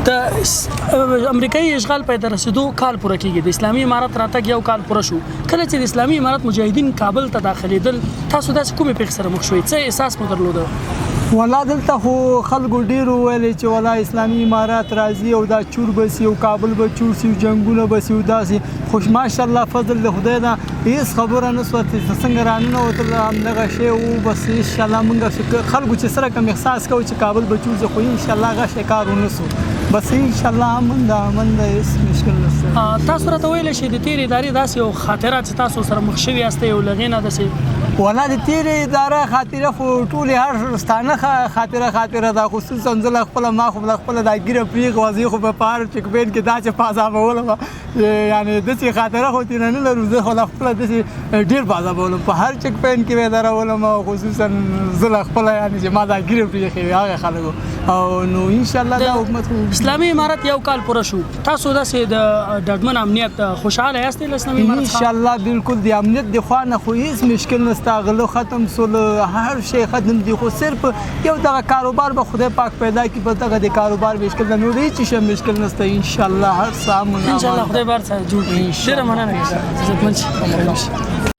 د امریکایي اشغال پای ته رسېدو کال پوره کېږي، د اسلامي امارت راتګ یو کال پوره شو. کله چې د اسلامي امارت مجاهدین کابل ته داخلېدل، تاسو داسې کومې پېښې سره مخ شوئ؟ څه احساس مو درلوده؟ والله دلته خو خلکو ډېر وویل چې والله اسلامي امارات راځي او دا چور بسي او کابل به چور سي او جنګونه بسي او داسې، خو ماشاءالله فضل د خدای ده هېڅ خبره نه سوه چې څنګه راننوتل همدغه شی و. بس انشاءالله موږ خلکو چې سره کوم احساس کوو چې کابل به چور سي، خو انشاءالله هغه شی کار ونه سو. بس انشاءالله امن ده هېڅ مشکل نشته. تاسو راته ویلی شئ د تېرې ادارې داسې یو خاطره چې تاسو سره مخ شوي یاستئ او له هغې نه داسې؟ والله د تېرې اداره خاطره خو ټولې هر ستانه خاطره ده، خصوصا زه له خپله ما خو له خپله دا ګیره پرېږدم، زه خو په هر چک پین کې دا چې پازابولم، یعنې داسې خاطره خو تېره نه لرو. زه خو له خپله داسې ډېر پازابولم، په هر چک پین کې مې درولم، او خصوصا زه له خپله یعنې چې ما دا ګیره پرېښې هغه خلکو. او نو انشاءالله دا حکومت خو اسلامي امارت یو کال پوره شو، تاسو داسې د ډاډمن امنیت خوشحاله یاستئ له اسلامي امارت څخه؟ انشاءالله بالکل د امنیت د خوا نه خو هېڅ مشکل نشته، غلو ختم سول، هر شی ختم دي، خو صرف یو دغه کاروبار به خدای پاک پیدا کړي، په دغه د کاروبار مشکل ده، نور هېڅ شی مشکل نشته. انشاءالله هر څه امن انشاءالله خدای بار سره جوړ کړي. ډېره مننه عزتمن شي.